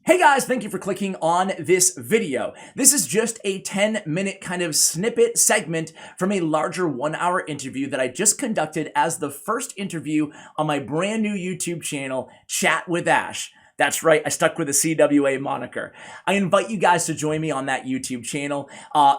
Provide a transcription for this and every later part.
Hey guys, thank you for clicking on this video. This is just a 10-minute kind of snippet segment from a larger 1-hour interview that I just conducted as the first interview on my brand new YouTube channel, Chat with Ash. That's right, I stuck with the CWA moniker. I invite you guys to join me on that YouTube channel.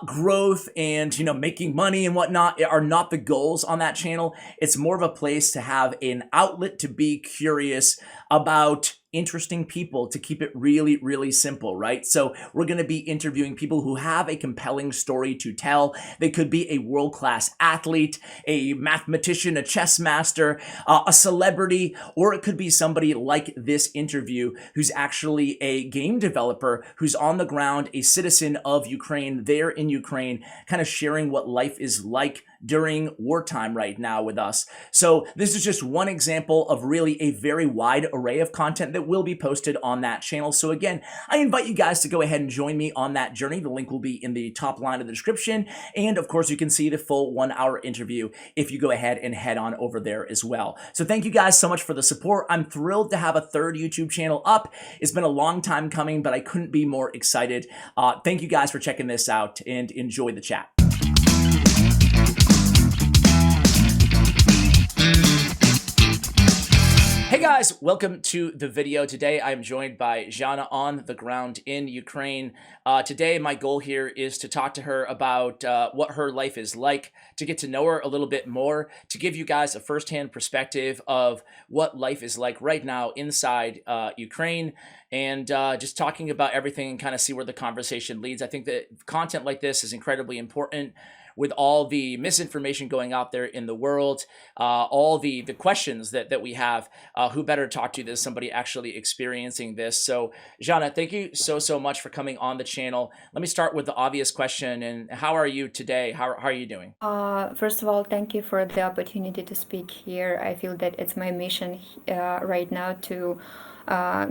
Growth and making money and whatnot are not the goals on that channel. It's more of a place to have an outlet to be curious about interesting people, to keep it really, really simple, right? So we're going to be interviewing people who have a compelling story to tell. They could be a world-class athlete, a mathematician, a chess master, a celebrity, or it could be somebody like this interview who's actually a game developer who's on the ground, a citizen of Ukraine, there in Ukraine, kind of sharing what life is like during wartime right now with us. So this is just one example of really a very wide array of content that will be posted on that channel. So again, I invite you guys to go ahead and join me on that journey. The link will be in the top line of the description. And of course, you can see the full 1-hour interview if you go ahead and head on over there as well. So thank you guys so much for the support. I'm thrilled to have a third YouTube channel up. It's been a long time coming, but I couldn't be more excited. Thank you guys for checking this out and enjoy the chat. Hey guys, welcome to the video. Today I'm joined by Zhanna on the ground in Ukraine. Today my goal here is to talk to her about what her life is like, to get to know her a little bit more, to give you guys a firsthand perspective of what life is like right now inside Ukraine, and just talking about everything and kind of see where the conversation leads. I think that content like this is incredibly important with all the misinformation going out there in the world, all the questions that we have. Who better to talk to than somebody actually experiencing this? So Zhanna, thank you so much for coming on the channel. Let me start with the obvious question. And how are you today? How are you doing? First of all, thank you for the opportunity to speak here. I feel that it's my mission right now to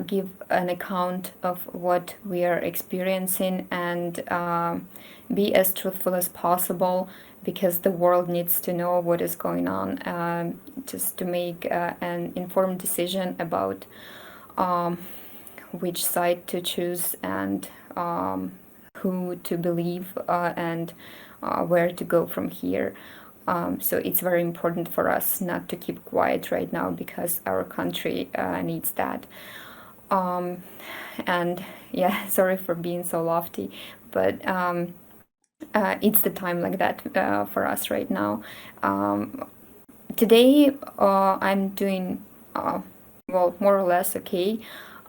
give an account of what we are experiencing and be as truthful as possible, because the world needs to know what is going on, just to make an informed decision about which side to choose and who to believe, and where to go from here. So it's very important for us not to keep quiet right now, because our country needs that. And yeah, sorry for being so lofty, but it's the time like that for us right now. Today I'm doing well, more or less okay.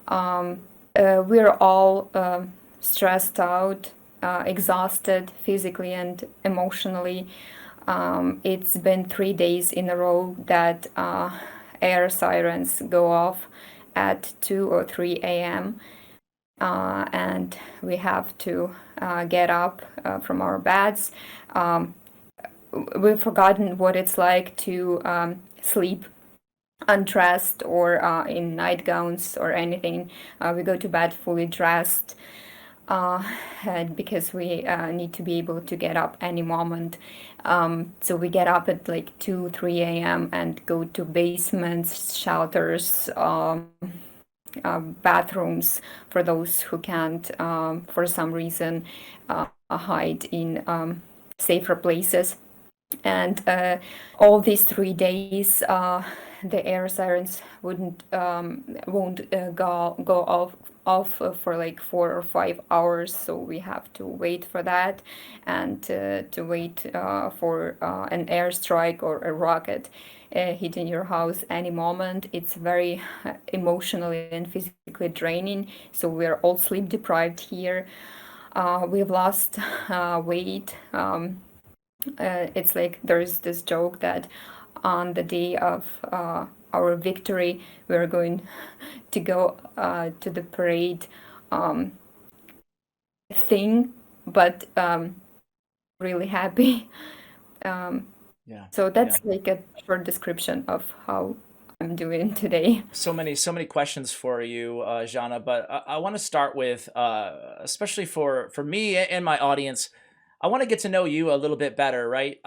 We're all stressed out, exhausted physically and emotionally. It's been 3 days in a row that air sirens go off at 2 or 3 a.m. And we have to get up from our beds. We've forgotten what it's like to sleep undressed or in nightgowns or anything. We go to bed fully dressed, and because we need to be able to get up any moment. So we get up at like 2, 3 a.m. and go to basements, shelters, bathrooms for those who can't, for some reason, hide in safer places. And all these 3 days, the air sirens won't go off for like 4 or 5 hours, so we have to wait for that, and to wait for an airstrike or a rocket hitting your house any moment. It's very emotionally and physically draining, so we're all sleep deprived here. We've lost weight. It's like there's this joke that on the day of our victory, we're going to go to the parade thing, but really happy. Yeah. So that's like a short description of how I'm doing today. So many questions for you, Zhanna, but I want to start with, especially for me and my audience, I want to get to know you a little bit better, right?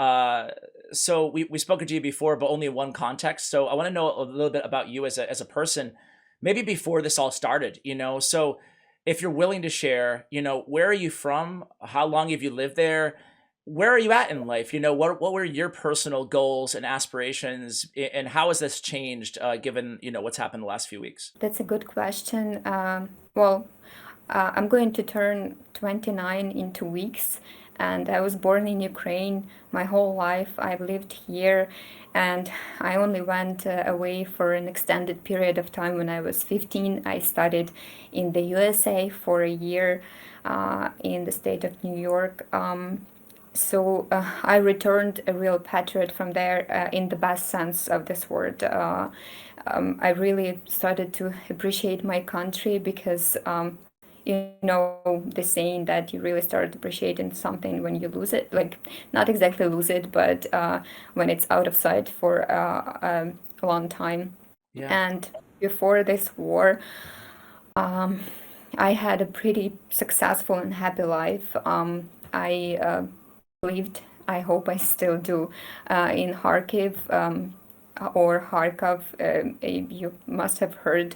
So we spoken to you before, but only in one context. So I want to know a little bit about you as a person, maybe before this all started, you know? So if you're willing to share, where are you from? How long have you lived there? Where are you at in life? What were your personal goals and aspirations, and how has this changed given what's happened the last few weeks? That's a good question. Well, I'm going to turn 29 in 2 weeks, and I was born in Ukraine. My whole life I've lived here, and I only went away for an extended period of time when I was 15. I studied in the USA for a year in the state of New York. So I returned a real patriot from there in the best sense of this word. I really started to appreciate my country because, the saying that you really start appreciating something when you lose it, like not exactly lose it, but when it's out of sight for a long time. Yeah. And before this war, I had a pretty successful and happy life. I lived, I hope I still do, in Kharkiv or Kharkov. You must have heard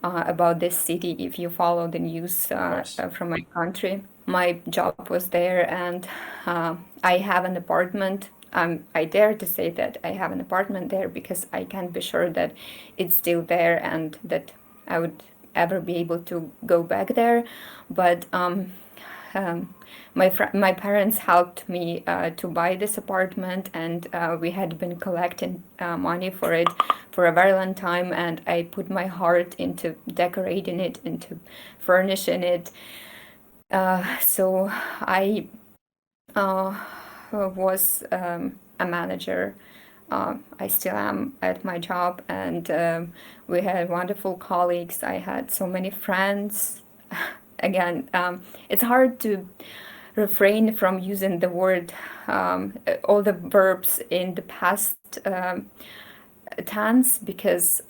about this city if you follow the news Of course. from my country. My job was there, and I have an apartment. I dare to say that I have an apartment there because I can't be sure that it's still there and that I would ever be able to go back there. But my parents helped me to buy this apartment, and we had been collecting money for it for a very long time, and I put my heart into decorating it, into furnishing it. So I was a manager. I still am at my job, and we had wonderful colleagues. I had so many friends. Again, it's hard to refrain from using the word, all the verbs in the past tense, because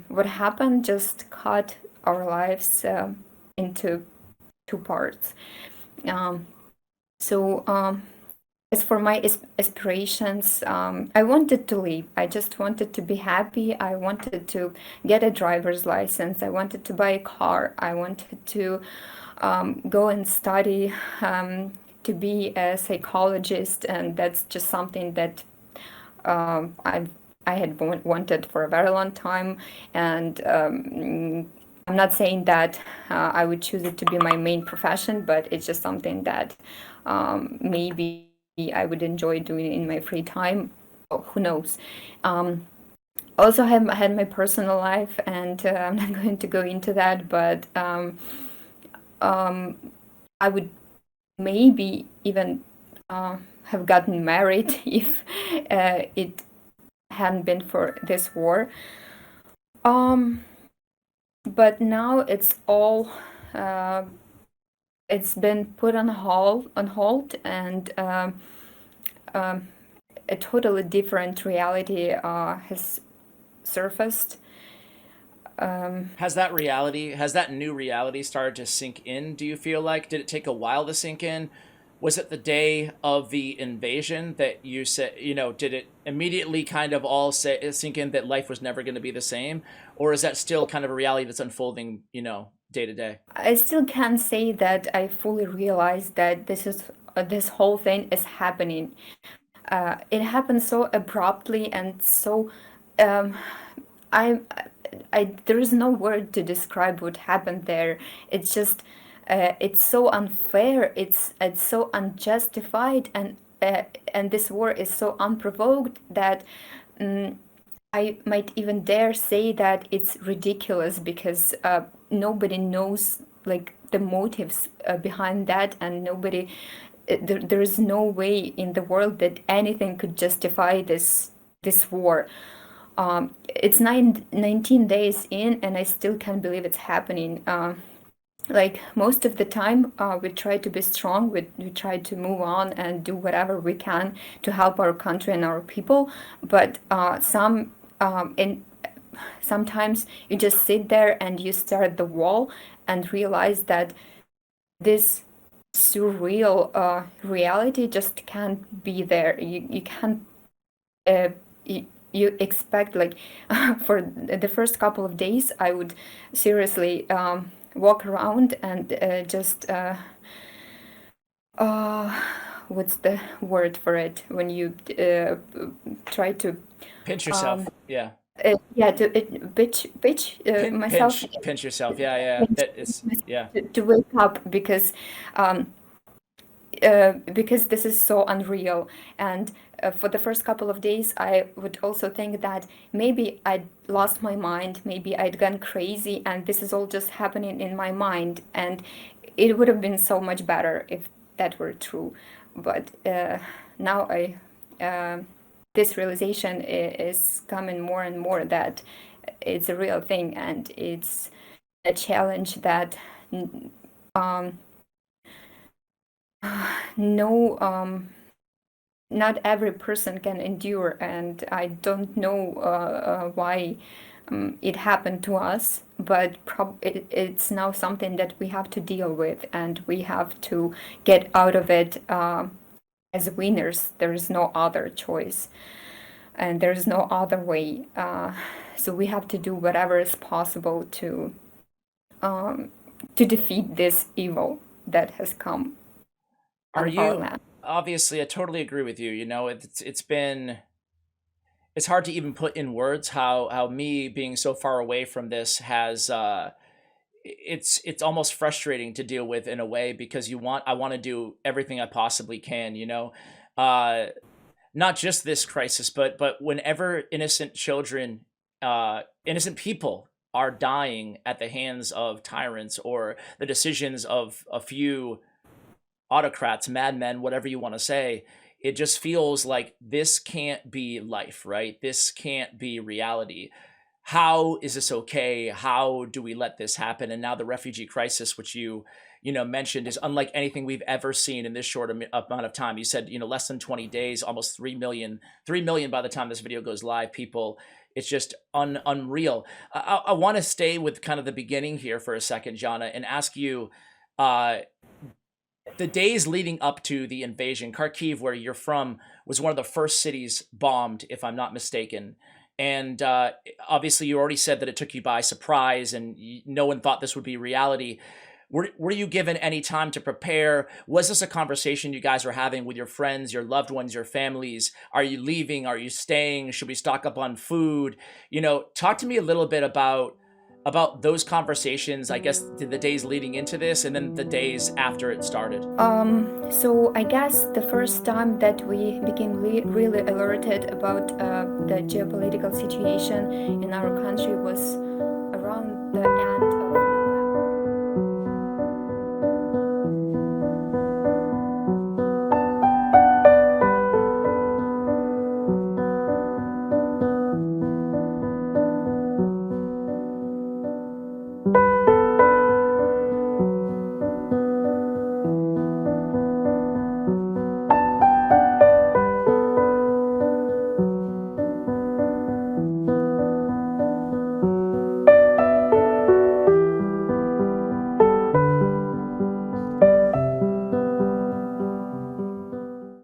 what happened just cut our lives into two parts. So as for my aspirations, I wanted to live. I just wanted to be happy. I wanted to get a driver's license. I wanted to buy a car. I wanted to go and study to be a psychologist, and that's just something that I had wanted for a very long time. And I'm not saying that I would choose it to be my main profession, but it's just something that maybe I would enjoy doing in my free time. Oh, who knows? Also, I had my personal life, and I'm not going to go into that, but I would maybe even have gotten married if it hadn't been for this war. But now it's all it's been put on hold, and a totally different reality has surfaced. Has that new reality started to sink in, do you feel like? Did it take a while to sink in? Was it the day of the invasion that you said, did it immediately kind of all sink in that life was never going to be the same? Or is that still kind of a reality that's unfolding, day to day? I still can't say that I fully realize that this whole thing is happening. It happened so abruptly, and so I, there is no word to describe what happened there. It's just it's so unfair. It's so unjustified, and this war is so unprovoked that I might even dare say that it's ridiculous, because nobody knows like the motives behind that, and nobody there is no way in the world that anything could justify this war. It's 19 days in, and I still can't believe it's happening. Like most of the time, we try to be strong. We try to move on and do whatever we can to help our country and our people. But sometimes you just sit there and you stare at the wall and realize that this surreal reality just can't be there. You can't. You expect, like, for the first couple of days, I would seriously walk around and just uh, what's the word for it when you try to Pinch um, yourself. Yeah. yeah, to bitch myself Pinch yourself. Yeah, yeah. That is, yeah. to wake up um, because this is so unreal. And for the first couple of days, I would also think that maybe I'd lost my mind, maybe I'd gone crazy, and this is all just happening in my mind. And it would have been so much better if that were true. But now this realization is coming more and more that it's a real thing, and it's a challenge that um, no not every person can endure. And I don't know why it happened to us, but it's now something that we have to deal with, and we have to get out of it as winners. There is no other choice, and there is no other way. So we have to do whatever is possible um, to defeat this evil that has come Are on our you, land. obviously, I totally agree with you. You know, it's been, it's hard to even put in words how me being so far away from this has it's almost frustrating to deal with in a way, because I want to do everything I possibly can, you know. Uh Not just this crisis, but whenever innocent children, innocent people are dying at the hands of tyrants, or the decisions of a few autocrats, madmen, whatever you want to say, it just feels like this can't be life, right? This can't be reality. How is this okay? How do we let this happen? And now the refugee crisis, which you know mentioned, is unlike anything we've ever seen in this short amount of time. You said, you know, less than 20 days, almost 3 million by the time this video goes live. People, it's just unreal. I want to stay with kind of the beginning here for a second, Jana, and ask you, uh, the days leading up to the invasion. Kharkiv, where you're from, was one of the first cities bombed, if I'm not mistaken. And obviously, you already said that it took you by surprise, and no one thought this would be reality. Were you given any time to prepare? Was this a conversation you guys were having with your friends, your loved ones, your families? Are you leaving? Are you staying? Should we stock up on food? You know, talk to me a little bit about those conversations, I guess, the days leading into this, and then the days after it started. So I guess the first time that we became really alerted about the geopolitical situation in our country was around the end